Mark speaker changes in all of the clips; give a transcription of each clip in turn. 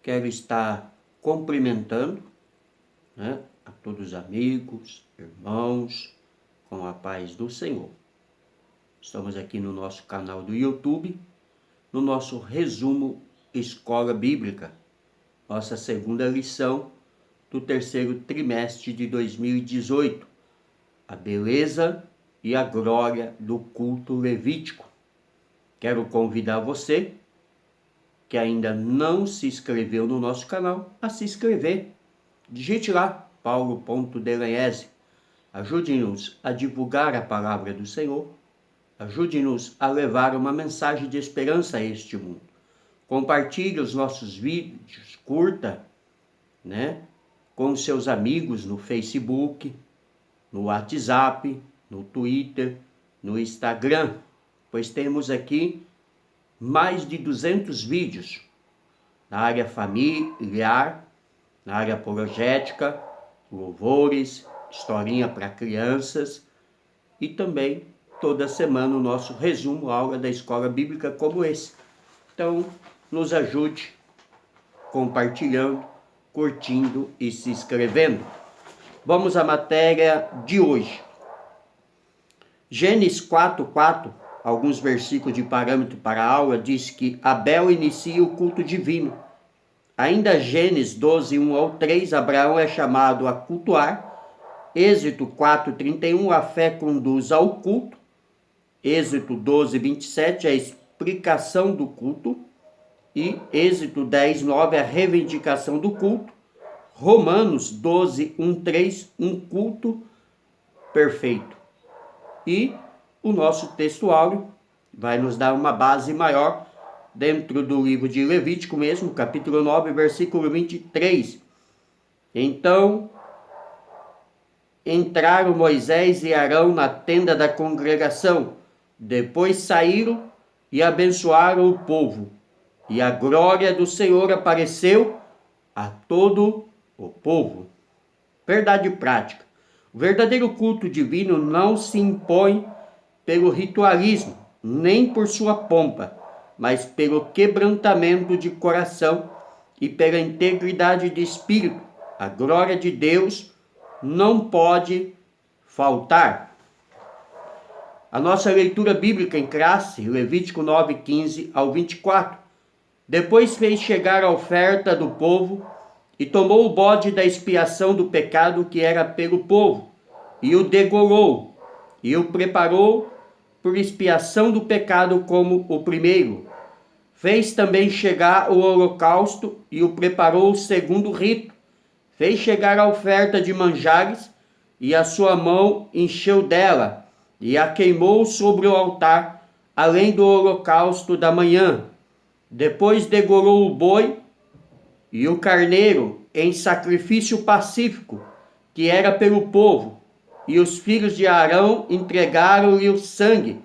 Speaker 1: Quero estar cumprimentando, né, a todos os amigos, irmãos, com a paz do Senhor. Estamos aqui no nosso canal do YouTube, no nosso resumo Escola Bíblica, nossa segunda lição do terceiro trimestre de 2018, a beleza e a glória do culto levítico. Quero convidar você que ainda não se inscreveu no nosso canal a se inscrever. Digite lá, paulo.delanhese. Ajude-nos a divulgar a palavra do Senhor. Ajude-nos a levar uma mensagem de esperança a este mundo. Compartilhe os nossos vídeos, curta, com seus amigos no Facebook, no WhatsApp, no Twitter, no Instagram, pois temos aqui mais de 200 vídeos na área familiar, na área apologética, louvores, historinha para crianças e também toda semana o nosso resumo, aula da escola bíblica como esse. Então, nos ajude compartilhando, curtindo e se inscrevendo. Vamos à matéria de hoje. Gênesis 4:4, alguns versículos de parâmetro para a aula, diz que Abel inicia o culto divino. Ainda Gênesis 12:1-3, Abraão é chamado a cultuar. Êxodo 4:31, a fé conduz ao culto. Êxodo 12:27, a explicação do culto. E Êxodo 10:9, a reivindicação do culto. Romanos 12:1-3, um culto perfeito. E o nosso texto áureo vai nos dar uma base maior dentro do livro de Levítico mesmo, capítulo 9, versículo 23. Então, entraram Moisés e Arão na tenda da congregação, depois saíram e abençoaram o povo. E a glória do Senhor apareceu a todo o povo. Verdade prática. O verdadeiro culto divino não se impõe pelo ritualismo, nem por sua pompa, mas pelo quebrantamento de coração e pela integridade de espírito. A glória de Deus não pode faltar. A nossa leitura bíblica em classe, Levítico 9:15-24. Depois fez chegar a oferta do povo e tomou o bode da expiação do pecado que era pelo povo, e o degolou, e o preparou por expiação do pecado como o primeiro. Fez também chegar o holocausto e o preparou segundo o rito. Fez chegar a oferta de manjares, e a sua mão encheu dela, e a queimou sobre o altar, além do holocausto da manhã. Depois degolou o boi e o carneiro em sacrifício pacífico, que era pelo povo, e os filhos de Arão entregaram-lhe o sangue,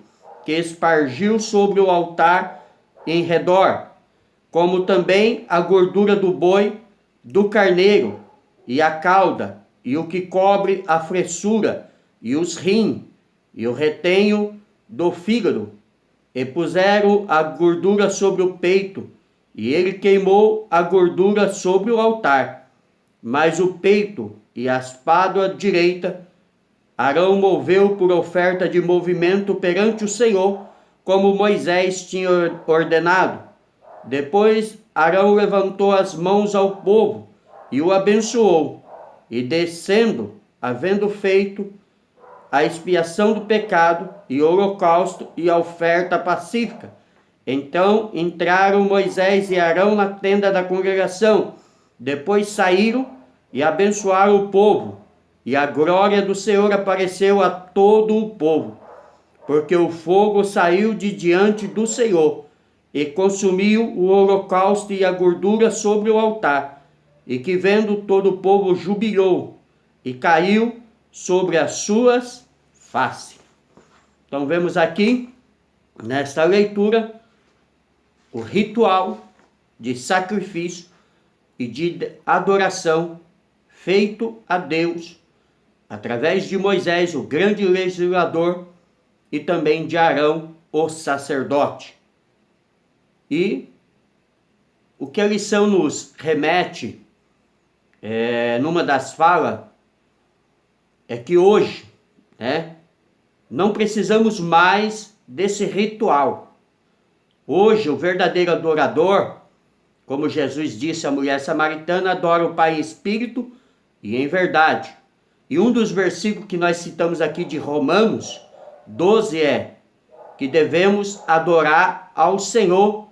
Speaker 1: que espargiu sobre o altar em redor, como também a gordura do boi, do carneiro, e a cauda, e o que cobre a fressura, e os rins, e o retenho do fígado, e puseram a gordura sobre o peito, e ele queimou a gordura sobre o altar. Mas o peito e a espádua direita, Arão moveu por oferta de movimento perante o Senhor, como Moisés tinha ordenado. Depois Arão levantou as mãos ao povo e o abençoou, e descendo, havendo feito a expiação do pecado, e o holocausto e a oferta pacífica, então entraram Moisés e Arão na tenda da congregação. Depois saíram e abençoaram o povo, e a glória do Senhor apareceu a todo o povo, porque o fogo saiu de diante do Senhor e consumiu o holocausto e a gordura sobre o altar, e que vendo todo o povo jubilou, e caiu sobre as suas faces. Então vemos aqui, nesta leitura, o ritual de sacrifício e de adoração feito a Deus através de Moisés, o grande legislador, e também de Arão, o sacerdote. E o que a lição nos remete, numa das falas, é que hoje, né, não precisamos mais desse ritual. Hoje, o verdadeiro adorador, como Jesus disse à mulher samaritana, adora o Pai em espírito e em verdade. E um dos versículos que nós citamos aqui de Romanos 12 é que devemos adorar ao Senhor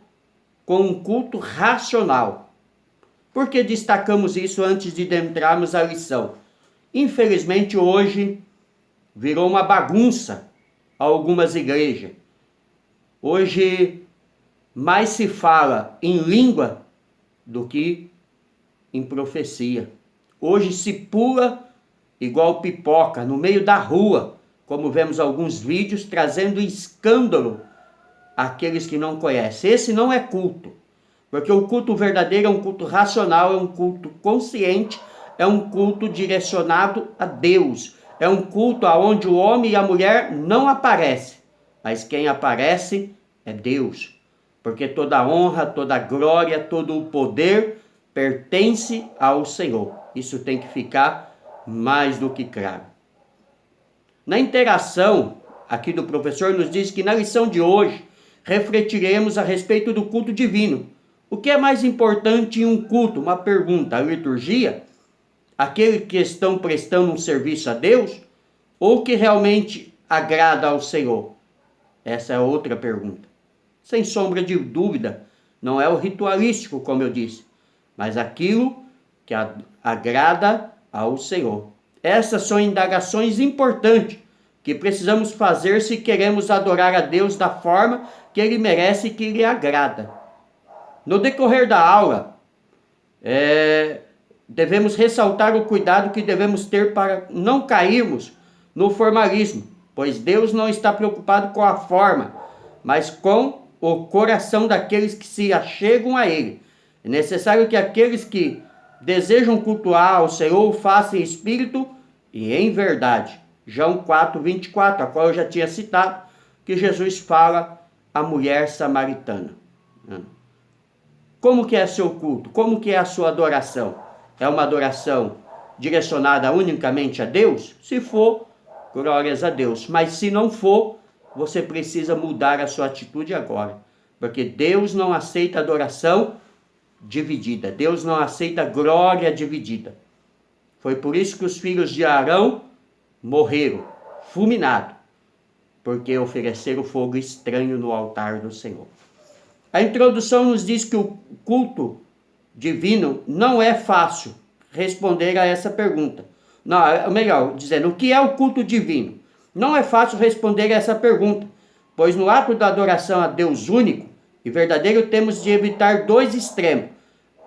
Speaker 1: com um culto racional. Por que destacamos isso antes de entrarmos à lição? Infelizmente hoje virou uma bagunça algumas igrejas. Hoje mais se fala em língua do que em profecia. Hoje se pula igual pipoca no meio da rua, como vemos alguns vídeos trazendo escândalo àqueles que não conhecem. Esse não é culto, porque o culto verdadeiro é um culto racional, é um culto consciente, é um culto direcionado a Deus. É um culto onde o homem e a mulher não aparecem, mas quem aparece é Deus. Porque toda a honra, toda a glória, todo o poder pertence ao Senhor. Isso tem que ficar mais do que claro. Na interação aqui do professor nos diz que na lição de hoje refletiremos a respeito do culto divino. O que é mais importante em um culto? Uma pergunta: a liturgia? Aquele que estão prestando um serviço a Deus? Ou que realmente agrada ao Senhor? Essa é outra pergunta. Sem sombra de dúvida, não é o ritualístico, como eu disse, mas aquilo que agrada ao Senhor. Essas são indagações importantes que precisamos fazer se queremos adorar a Deus da forma que Ele merece e que lhe agrada. No decorrer da aula, devemos ressaltar o cuidado que devemos ter para não cairmos no formalismo, pois Deus não está preocupado com a forma, mas com o coração daqueles que se achegam a Ele. É necessário que aqueles que desejam cultuar ao Senhor o façam em espírito e em verdade. João 4:24, a qual eu já tinha citado, que Jesus fala à mulher samaritana. Como que é seu culto? Como que é a sua adoração? É uma adoração direcionada unicamente a Deus? Se for, glórias a Deus. Mas se não for, você precisa mudar a sua atitude agora. Porque Deus não aceita adoração dividida. Deus não aceita glória dividida. Foi por isso que os filhos de Arão morreram, fulminados, porque ofereceram fogo estranho no altar do Senhor. A introdução nos diz que o culto divino não é fácil responder a essa pergunta. Não, melhor dizendo, o que é o culto divino? Não é fácil responder a essa pergunta, pois no ato da adoração a Deus único e verdadeiro temos de evitar dois extremos: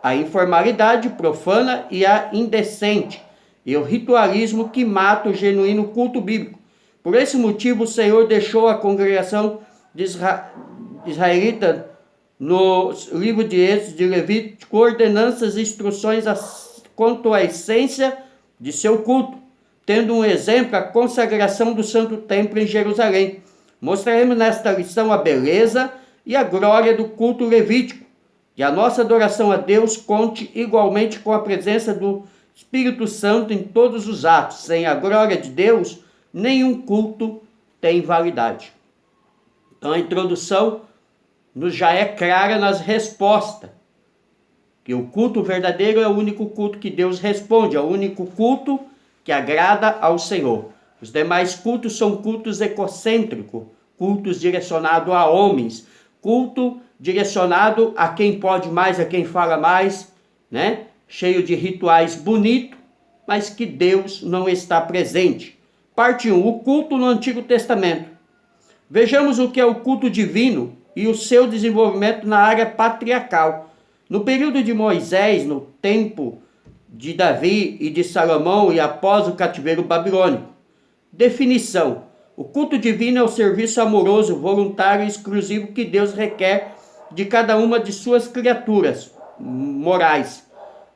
Speaker 1: a informalidade profana e a indecente, e o ritualismo que mata o genuíno culto bíblico. Por esse motivo, o Senhor deixou a congregação de israelita no livro de Êxodo, de Levítico, ordenanças e instruções quanto à essência de seu culto, tendo um exemplo a consagração do Santo Templo em Jerusalém. Mostraremos nesta lição a beleza e a glória do culto levítico, que a nossa adoração a Deus conte igualmente com a presença do Espírito Santo em todos os atos. Sem a glória de Deus, nenhum culto tem validade. Então a introdução nos já é clara nas respostas, que o culto verdadeiro é o único culto que Deus responde, é o único culto que agrada ao Senhor. Os demais cultos são cultos egocêntricos, cultos direcionados a homens, culto direcionado a quem pode mais, a quem fala mais, né? Cheio de rituais bonitos, mas que Deus não está presente. Parte 1. O culto no Antigo Testamento. Vejamos o que é o culto divino e o seu desenvolvimento na área patriarcal. No período de Moisés, no tempo de Davi e de Salomão e após o cativeiro babilônico. Definição: o culto divino é o serviço amoroso, voluntário e exclusivo que Deus requer de cada uma de suas criaturas morais,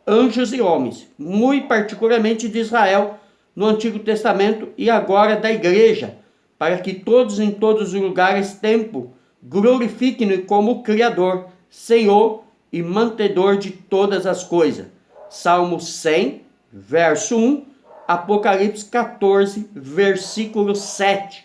Speaker 1: anjos e homens, muito particularmente de Israel no Antigo Testamento e agora da igreja, para que todos em todos os lugares tempo glorifiquem-no como Criador, Senhor e mantedor de todas as coisas. Salmo 100, verso 1, Apocalipse 14, versículo 7.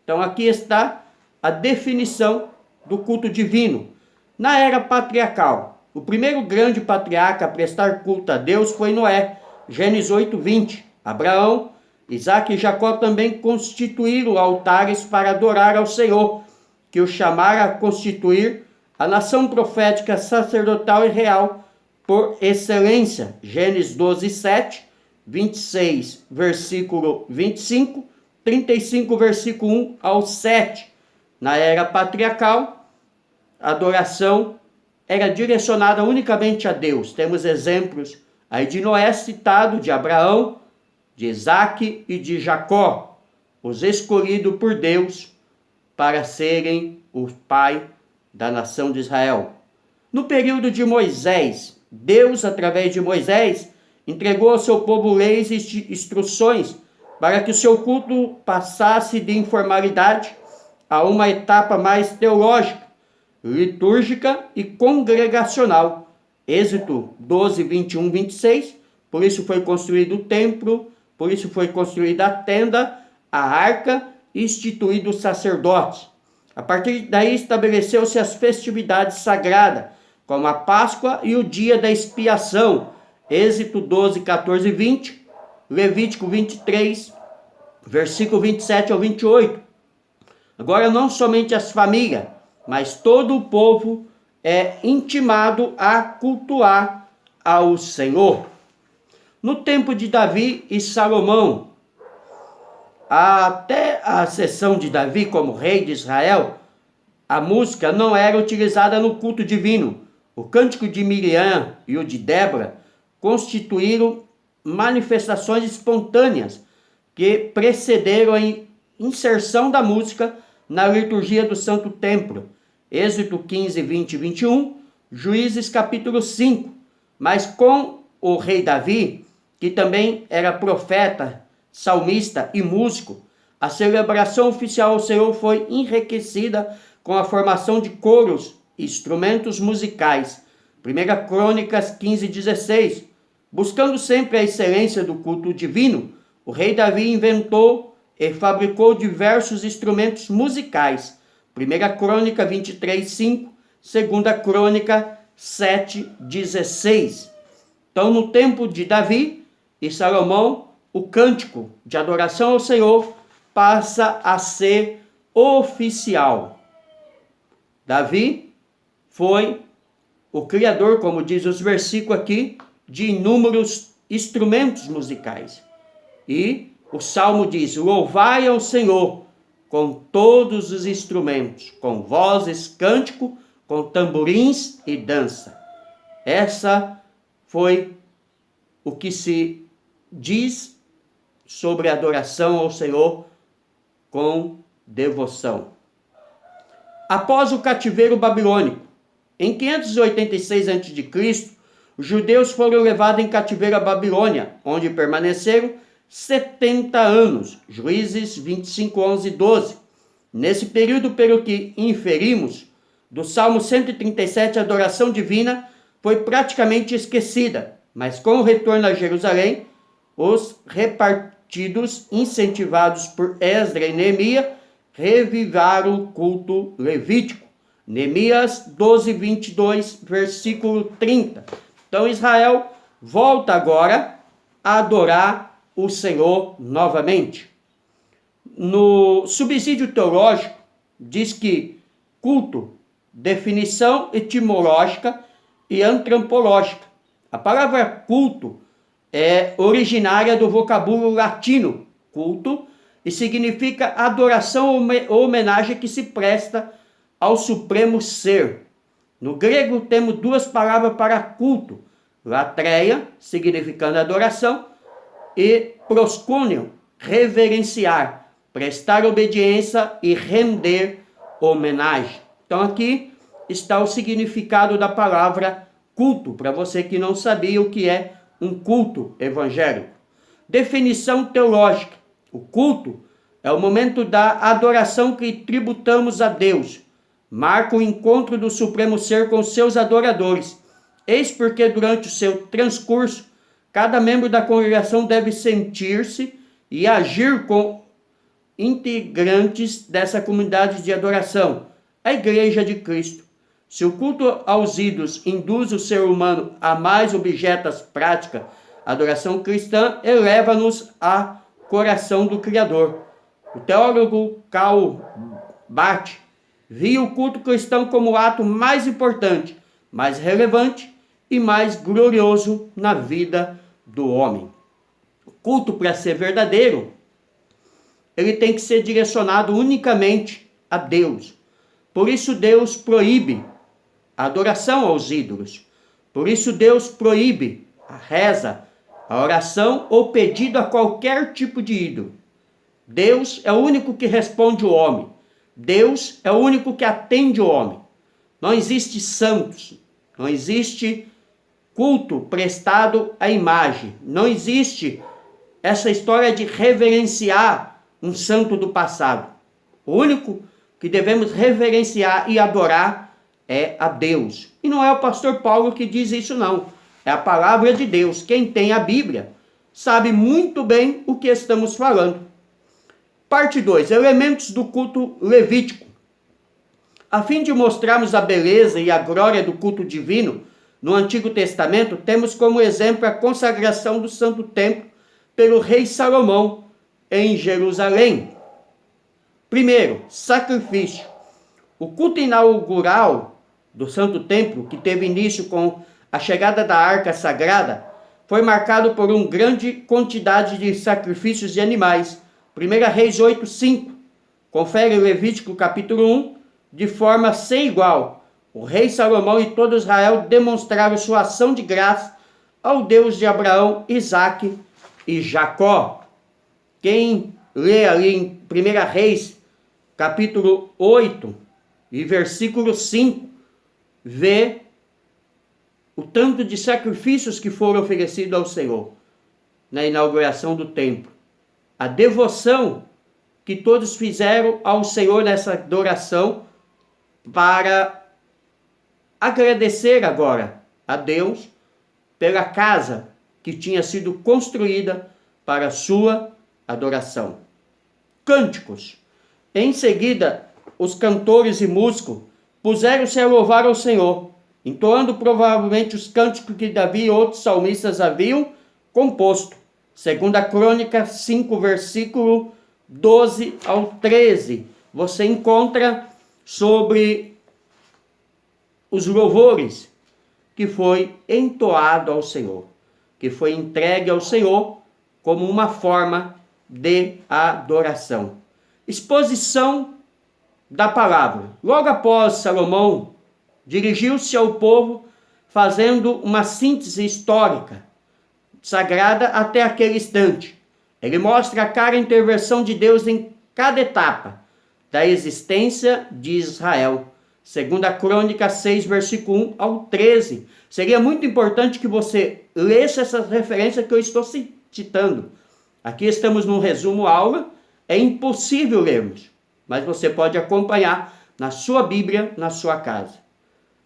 Speaker 1: Então aqui está a definição do culto divino. Na era patriarcal, o primeiro grande patriarca a prestar culto a Deus foi Noé, Gênesis 8, 20. Abraão, Isaac e Jacó também constituíram altares para adorar ao Senhor, que o chamara a constituir a nação profética, sacerdotal e real por excelência. Gênesis 12, 7, 26, versículo 25, 35, versículo 1 ao 7. Na era patriarcal, a adoração era direcionada unicamente a Deus. Temos exemplos aí de Noé citado, de Abraão, de Isaac e de Jacó, os escolhidos por Deus para serem o pai da nação de Israel. No período de Moisés, Deus, através de Moisés, entregou ao seu povo leis e instruções para que o seu culto passasse de informalidade a uma etapa mais teológica, litúrgica e congregacional. Êxodo 12, 21, 26. Por isso foi construído o templo, por isso foi construída a tenda, a arca e instituído os sacerdotes. A partir daí estabeleceu-se as festividades sagradas, como a Páscoa e o dia da expiação. Êxodo 12, 14 e 20, Levítico 23, versículo 27 ao 28. Agora não somente as famílias, mas todo o povo é intimado a cultuar ao Senhor. No tempo de Davi e Salomão, até a ascensão de Davi como rei de Israel, a música não era utilizada no culto divino. O cântico de Miriam e o de Débora constituíram manifestações espontâneas que precederam a inserção da música na liturgia do Santo Templo. Êxodo 15, 20 e 21, Juízes capítulo 5. Mas com o rei Davi, que também era profeta, salmista e músico, a celebração oficial ao Senhor foi enriquecida com a formação de coros e instrumentos musicais. 1 Crônicas 15, 16. Buscando sempre a excelência do culto divino, o rei Davi inventou e fabricou diversos instrumentos musicais. 1 Crônica 23, 5, 2 Crônica 7, 16. Então, no tempo de Davi e Salomão, o cântico de adoração ao Senhor passa a ser oficial. Davi foi o criador, como diz os versículos aqui, de inúmeros instrumentos musicais. E o Salmo diz: louvai ao Senhor com todos os instrumentos, com vozes, cântico, com tamborins e dança. Essa foi o que se diz sobre a adoração ao Senhor com devoção. Após o cativeiro babilônico, em 586 a.C., os judeus foram levados em cativeiro à Babilônia, onde permaneceram 70 anos. Juízes 25, 11 e 12. Nesse período, pelo que inferimos, do Salmo 137, a adoração divina foi praticamente esquecida, mas com o retorno a Jerusalém, os repartidos, incentivados por Esdras e Neemias, revivaram o culto levítico. Neemias 12, 22, versículo 30. Então Israel volta agora a adorar o Senhor novamente. No subsídio teológico, diz que culto, definição etimológica e antropológica. A palavra culto é originária do vocábulo latino, culto, e significa adoração ou homenagem que se presta ao Supremo Ser. No grego temos duas palavras para culto: latreia, significando adoração, e proskunion, reverenciar, prestar obediência e render homenagem. Então aqui está o significado da palavra culto, para você que não sabia o que é um culto evangélico. Definição teológica: o culto é o momento da adoração que tributamos a Deus. Marca o encontro do Supremo Ser com seus adoradores. Eis porque durante o seu transcurso, cada membro da congregação deve sentir-se e agir com integrantes dessa comunidade de adoração, a Igreja de Cristo. Se o culto aos ídolos induz o ser humano a mais objetas práticas, a adoração cristã eleva-nos ao coração do Criador. O teólogo Karl Barth via o culto cristão como o ato mais importante, mais relevante e mais glorioso na vida do homem. O culto, para ser verdadeiro, ele tem que ser direcionado unicamente a Deus. Por isso Deus proíbe a adoração aos ídolos. Por isso Deus proíbe a reza, a oração ou pedido a qualquer tipo de ídolo. Deus é o único que responde o homem. Deus é o único que atende o homem. Não existe santos, não existe culto prestado à imagem. Não existe essa história de reverenciar um santo do passado. O único que devemos reverenciar e adorar é a Deus. E não é o pastor Paulo que diz isso, não. É a palavra de Deus. Quem tem a Bíblia sabe muito bem o que estamos falando. Parte 2. Elementos do culto levítico. A fim de mostrarmos a beleza e a glória do culto divino, no Antigo Testamento, temos como exemplo a consagração do Santo Templo pelo rei Salomão em Jerusalém. Primeiro, sacrifício. O culto inaugural do Santo Templo, que teve início com a chegada da Arca Sagrada, foi marcado por uma grande quantidade de sacrifícios de animais. 1 Reis 8:5. Confere Levítico capítulo 1, de forma sem igual. O rei Salomão e todo Israel demonstraram sua ação de graça ao Deus de Abraão, Isaque e Jacó. Quem lê ali em 1 Reis, capítulo 8 e versículo 5, vê o tanto de sacrifícios que foram oferecidos ao Senhor na inauguração do templo. A devoção que todos fizeram ao Senhor nessa adoração para agradecer agora a Deus pela casa que tinha sido construída para a sua adoração. Cânticos. Em seguida, os cantores e músicos puseram-se a louvar ao Senhor, entoando provavelmente os cânticos que Davi e outros salmistas haviam composto. 2 Crônica 5, versículo 12 ao 13. Você encontra sobre os louvores que foi entoado ao Senhor, que foi entregue ao Senhor como uma forma de adoração. Exposição da palavra. Logo após Salomão, dirigiu-se ao povo fazendo uma síntese histórica sagrada até aquele instante. Ele mostra a clara intervenção de Deus em cada etapa da existência de Israel. 2 Crônica 6, versículo 1 ao 13. Seria muito importante que você lesse essas referências que eu estou citando. Aqui estamos num resumo aula. É impossível lermos, mas você pode acompanhar na sua Bíblia, na sua casa.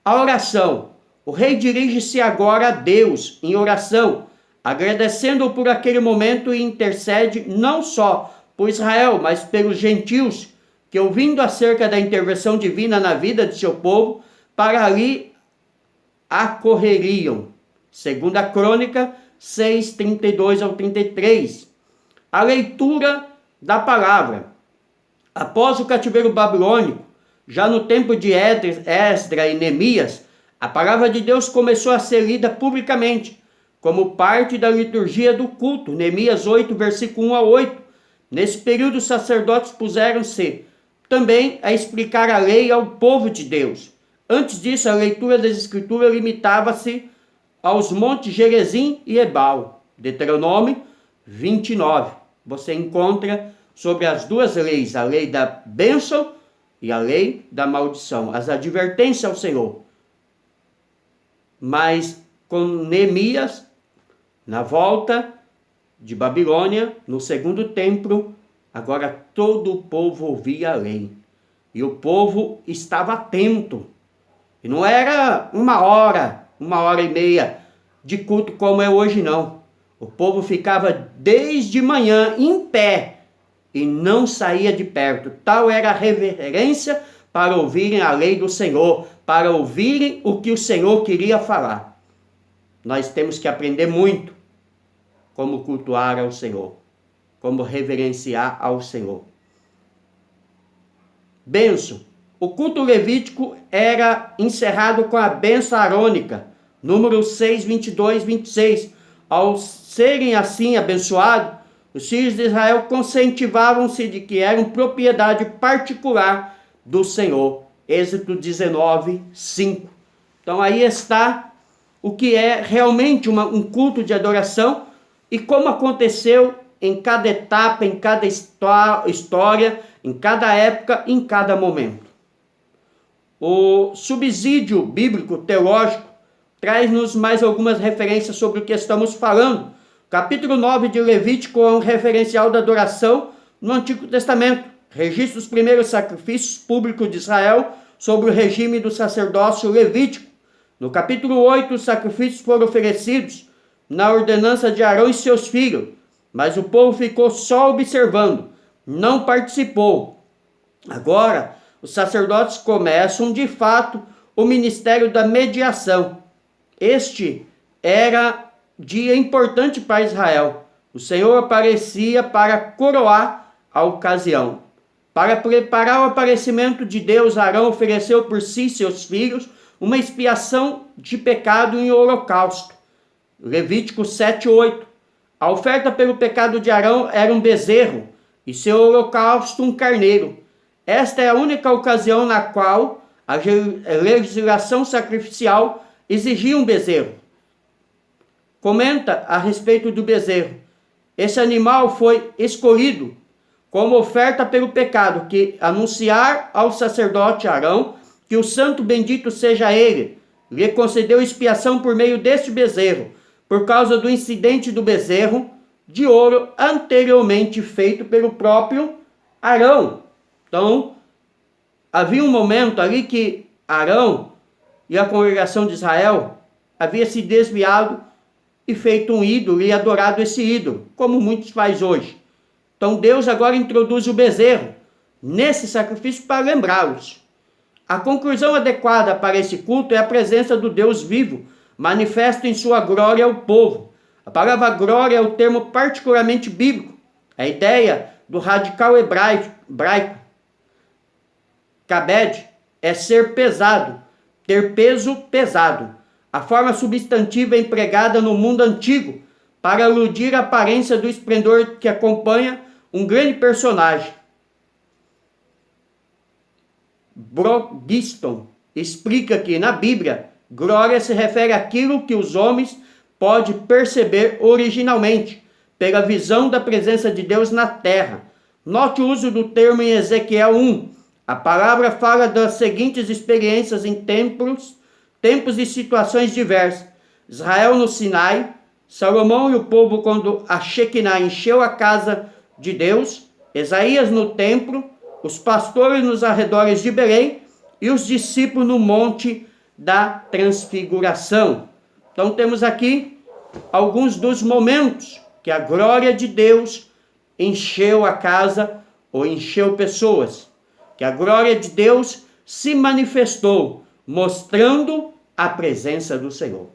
Speaker 1: A oração. O rei dirige-se agora a Deus em oração, agradecendo-o por aquele momento e intercede não só por Israel, mas pelos gentios que, ouvindo acerca da intervenção divina na vida de seu povo, para ali acorreriam. 2 Crônica 6, 32 ao 33. A leitura da palavra. Após o cativeiro babilônico, já no tempo de Esdras e Neemias, a palavra de Deus começou a ser lida publicamente, como parte da liturgia do culto. Neemias 8, versículo 1 a 8. Nesse período, os sacerdotes puseram-se também a explicar a lei ao povo de Deus. Antes disso, a leitura das Escrituras limitava-se aos montes Gerizim e Ebal. Deuteronômio 29. Você encontra sobre as duas leis, a lei da bênção e a lei da maldição, as advertências ao Senhor. Mas com Neemias, na volta de Babilônia, no segundo templo, agora todo o povo ouvia a lei. E o povo estava atento. E não era uma hora 1h30 de culto como é hoje, não. O povo ficava desde manhã em pé e não saía de perto. Tal era a reverência para ouvirem a lei do Senhor, para ouvirem o que o Senhor queria falar. Nós temos que aprender muito como cultuar ao Senhor, como reverenciar ao Senhor. Benção. O culto levítico era encerrado com a bênção arônica, número 6, 22, 26. Ao serem assim abençoados, os filhos de Israel conscientivavam-se de que eram propriedade particular do Senhor. Êxodo 19, 5. Então aí está o que é realmente um culto de adoração e como aconteceu em cada etapa, em cada história, em cada época, em cada momento. O subsídio bíblico teológico traz-nos mais algumas referências sobre o que estamos falando. Capítulo 9 de Levítico é um referencial da adoração no Antigo Testamento. Registra os primeiros sacrifícios públicos de Israel sobre o regime do sacerdócio levítico. No capítulo 8, os sacrifícios foram oferecidos na ordenança de Arão e seus filhos, mas o povo ficou só observando, não participou. Agora, os sacerdotes começam, de fato, o ministério da mediação. Este era dia importante para Israel. O Senhor aparecia para coroar a ocasião. Para preparar o aparecimento de Deus, Arão ofereceu por si e seus filhos uma expiação de pecado em holocausto. Levítico 7:8. A oferta pelo pecado de Arão era um bezerro e seu holocausto um carneiro. Esta é a única ocasião na qual a legislação sacrificial exigia um bezerro. Comenta a respeito do bezerro. Esse animal foi escolhido como oferta pelo pecado, que anunciar ao sacerdote Arão que o santo bendito seja ele, lhe concedeu expiação por meio deste bezerro, por causa do incidente do bezerro de ouro anteriormente feito pelo próprio Arão. Então, havia um momento ali que Arão e a congregação de Israel havia se desviado e feito um ídolo e adorado esse ídolo, como muitos faz hoje. Então Deus agora introduz o bezerro nesse sacrifício para lembrá-los. A conclusão adequada para esse culto é a presença do Deus vivo, manifesto em sua glória ao povo. A palavra glória é o termo particularmente bíblico. A ideia do radical hebraico, kabed, é ser pesado, ter peso pesado. A forma substantiva é empregada no mundo antigo para aludir à aparência do esplendor que acompanha um grande personagem. Brogiston explica que na Bíblia, glória se refere àquilo que os homens podem perceber originalmente, pela visão da presença de Deus na terra. Note o uso do termo em Ezequiel 1. A palavra fala das seguintes experiências em tempos e situações diversas. Israel no Sinai, Salomão e o povo quando a Shekinah encheu a casa de Deus, Isaías no templo, os pastores nos arredores de Belém e os discípulos no monte da transfiguração. Então temos aqui alguns dos momentos que a glória de Deus encheu a casa ou encheu pessoas. Que a glória de Deus se manifestou, mostrando a presença do Senhor.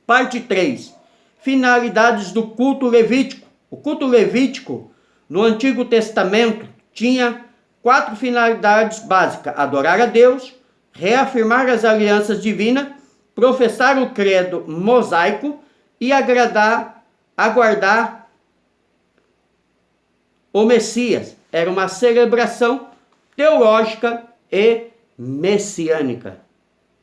Speaker 1: Parte 3. Finalidades do culto levítico. O culto levítico, no Antigo Testamento, tinha 4 finalidades básicas: adorar a Deus, reafirmar as alianças divinas, professar o credo mosaico e aguardar o Messias. Era uma celebração teológica e messiânica.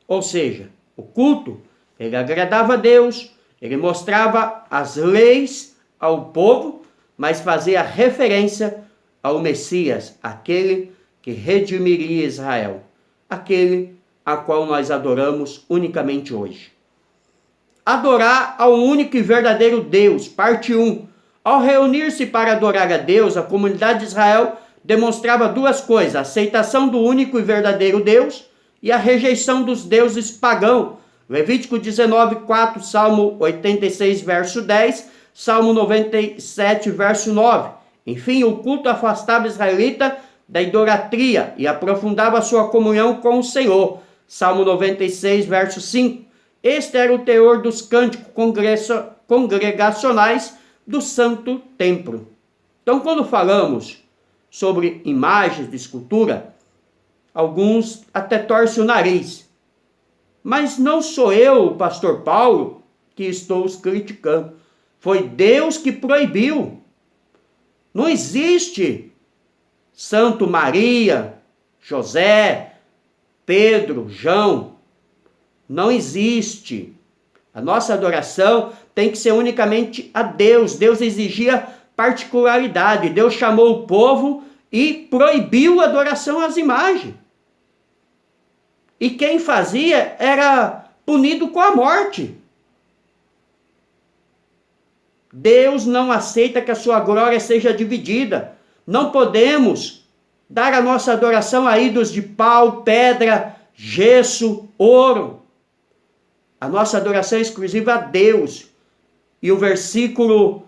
Speaker 1: Ou seja, o culto, ele agradava a Deus, ele mostrava as leis ao povo, mas fazia referência ao Messias, aquele que redimiria Israel, aquele a qual nós adoramos unicamente hoje. Adorar ao único e verdadeiro Deus, parte 1. Ao reunir-se para adorar a Deus, a comunidade de Israel demonstrava 2 coisas: a aceitação do único e verdadeiro Deus e a rejeição dos deuses pagãos, Levítico 19, 4, Salmo 86, verso 10, Salmo 97, verso 9. Enfim, o culto afastava o israelita da idolatria e aprofundava sua comunhão com o Senhor. Salmo 96, verso 5. Este era o teor dos cânticos congregacionais do Santo Templo. Então, quando falamos sobre imagens de escultura, alguns até torcem o nariz. Mas não sou eu, o pastor Paulo, que estou os criticando. Foi Deus que proibiu. Não existe Santo Maria, José, Pedro, João. Não existe. A nossa adoração tem que ser unicamente a Deus. Deus exigia particularidade. Deus chamou o povo e proibiu a adoração às imagens. E quem fazia era punido com a morte. Deus não aceita que a sua glória seja dividida. Não podemos dar a nossa adoração a ídolos de pau, pedra, gesso, ouro. A nossa adoração é exclusiva a Deus. E o versículo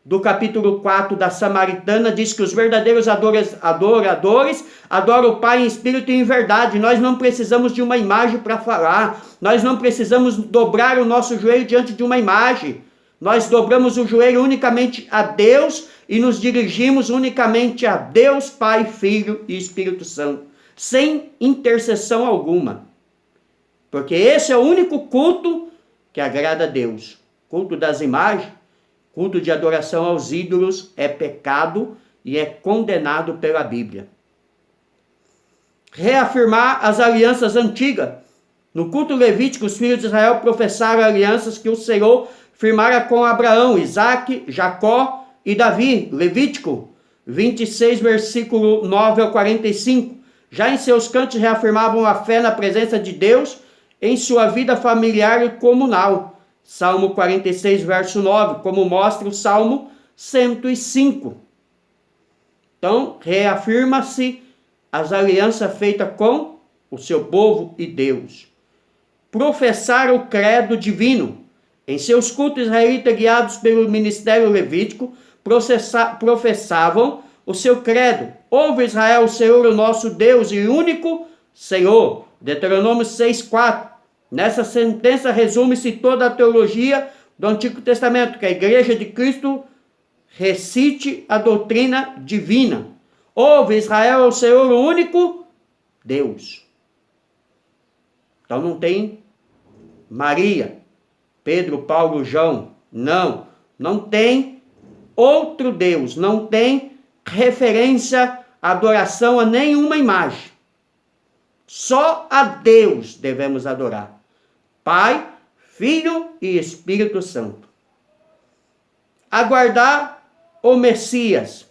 Speaker 1: do capítulo 4 da Samaritana diz que os verdadeiros adoradores adoram o Pai em espírito e em verdade. Nós não precisamos de uma imagem para falar. Nós não precisamos dobrar o nosso joelho diante de uma imagem. Nós dobramos o joelho unicamente a Deus e nos dirigimos unicamente a Deus, Pai, Filho e Espírito Santo, sem intercessão alguma. Porque esse é o único culto que agrada a Deus. Culto das imagens, culto de adoração aos ídolos é pecado e é condenado pela Bíblia. Reafirmar as alianças antigas. No culto levítico, os filhos de Israel professaram alianças que o Senhor firmara com Abraão, Isaque, Jacó e Davi. Levítico 26, versículo 9 ao 45. Já em seus cantos reafirmavam a fé na presença de Deus em sua vida familiar e comunal. Salmo 46, verso 9, como mostra o Salmo 105. Então, reafirma-se as alianças feitas com o seu povo e Deus. Professar o credo divino. Em seus cultos israelitas guiados pelo ministério levítico, professavam o seu credo. Ouve Israel, o Senhor, o nosso Deus e único Senhor. Deuteronômio 6:4. Nessa sentença resume-se toda a teologia do Antigo Testamento, que a Igreja de Cristo recite a doutrina divina. Ouve Israel, é o Senhor, o único Deus. Então não tem Maria, Pedro, Paulo, João. Não tem outro Deus. Não tem referência, adoração a nenhuma imagem. Só a Deus devemos adorar. Pai, Filho e Espírito Santo. Aguardar o Messias.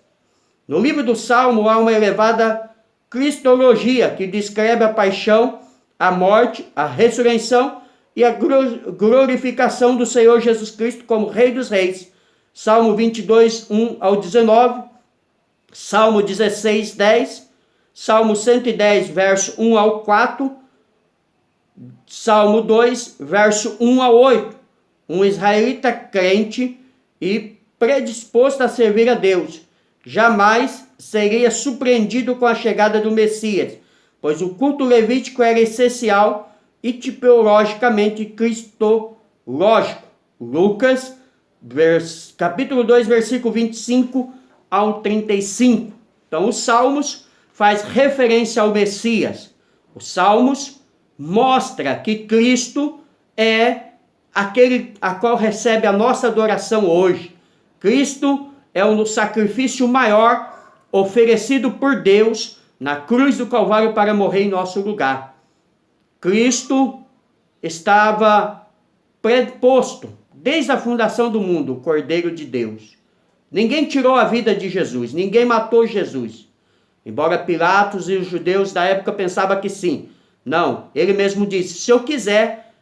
Speaker 1: No livro do Salmo há uma elevada cristologia que descreve a paixão, a morte, a ressurreição e a glorificação do Senhor Jesus Cristo como Rei dos Reis. Salmo 22, 1 ao 19, Salmo 16, 10, Salmo 110, verso 1 ao 4, Salmo 2, verso 1 ao 8. Um israelita crente e predisposto a servir a Deus jamais seria surpreendido com a chegada do Messias, pois o culto levítico era essencial e tipologicamente cristológico. Lucas, capítulo 2, versículo 25 ao 35. Então, os Salmos faz referência ao Messias. Os Salmos mostra que Cristo é aquele a qual recebe a nossa adoração hoje. Cristo é o sacrifício maior oferecido por Deus na cruz do Calvário para morrer em nosso lugar. Cristo estava predisposto desde a fundação do mundo, o Cordeiro de Deus. Ninguém tirou a vida de Jesus, ninguém matou Jesus. Embora Pilatos e os judeus da época pensavam que sim. Não, ele mesmo disse, se eu quiser,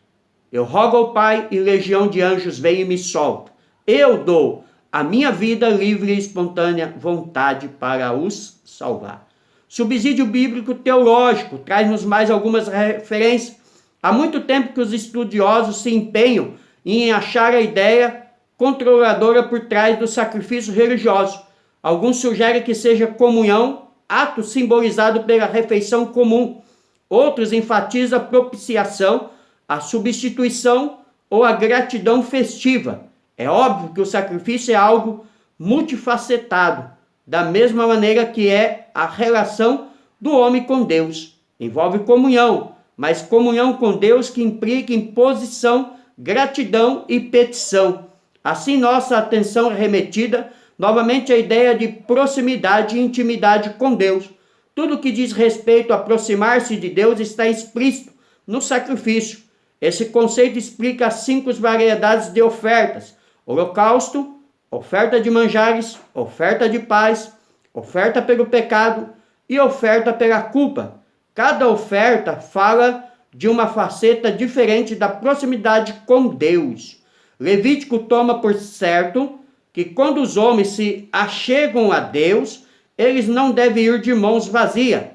Speaker 1: eu rogo ao Pai e legião de anjos vem e me solta. Eu dou a minha vida livre e espontânea vontade para os salvar. Subsídio bíblico teológico traz-nos mais algumas referências. Há muito tempo que os estudiosos se empenham em achar a ideia controladora por trás do sacrifício religioso. Alguns sugerem que seja comunhão, ato simbolizado pela refeição comum. Outros enfatizam a propiciação, a substituição ou a gratidão festiva. É óbvio que o sacrifício é algo multifacetado, da mesma maneira que é a relação do homem com Deus. Envolve comunhão, mas comunhão com Deus que implica em posição, gratidão e petição. Assim, nossa atenção é remetida novamente à ideia de proximidade e intimidade com Deus. Tudo que diz respeito a aproximar-se de Deus está explícito no sacrifício. Esse conceito explica as 5 variedades de ofertas: holocausto, oferta de manjares, oferta de paz, oferta pelo pecado e oferta pela culpa. Cada oferta fala de uma faceta diferente da proximidade com Deus. Levítico toma por certo que quando os homens se achegam a Deus, eles não devem ir de mãos vazias.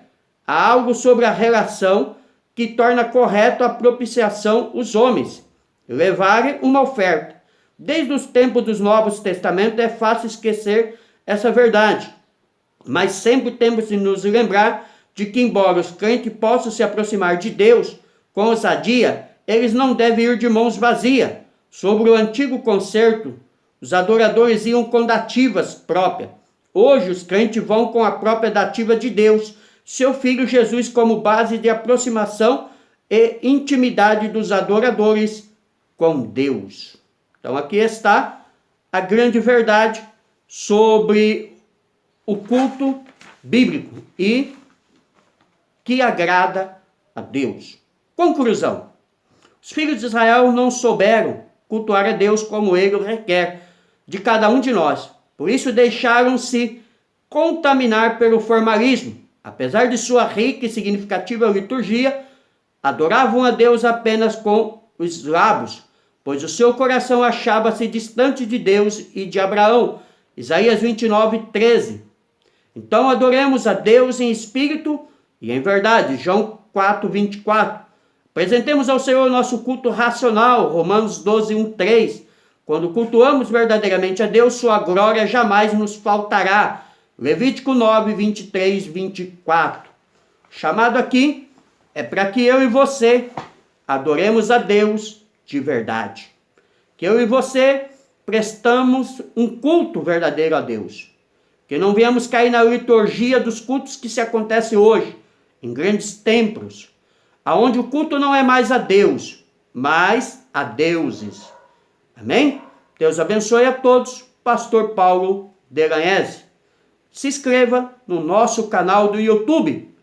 Speaker 1: Há algo sobre a relação que torna correto a propiciação os homens levarem uma oferta. Desde os tempos dos Novos Testamentos é fácil esquecer essa verdade, mas sempre temos de nos lembrar de que, embora os crentes possam se aproximar de Deus com ousadia, eles não devem ir de mãos vazias. Sobre o antigo concerto, os adoradores iam com dativas próprias. Hoje os crentes vão com a própria dativa de Deus, seu Filho Jesus, como base de aproximação e intimidade dos adoradores com Deus. Então aqui está a grande verdade sobre o culto bíblico e que agrada a Deus. Conclusão: os filhos de Israel não souberam cultuar a Deus como ele requer de cada um de nós. Por isso deixaram-se contaminar pelo formalismo. Apesar de sua rica e significativa liturgia, adoravam a Deus apenas com os lábios, pois o seu coração achava-se distante de Deus e de Abraão. Isaías 29:13. Então adoremos a Deus em espírito e em verdade. João 4:24. Apresentemos ao Senhor nosso culto racional. Romanos 12:1-3. Quando cultuamos verdadeiramente a Deus, sua glória jamais nos faltará. Levítico 9:23-24. Chamado aqui é para que eu e você adoremos a Deus de verdade. Que eu e você prestamos um culto verdadeiro a Deus. Que não venhamos cair na liturgia dos cultos que se acontece hoje, em grandes templos, aonde o culto não é mais a Deus, mas a deuses. Amém? Deus abençoe a todos. Pastor Paulo Delagnese. Se inscreva no nosso canal do YouTube.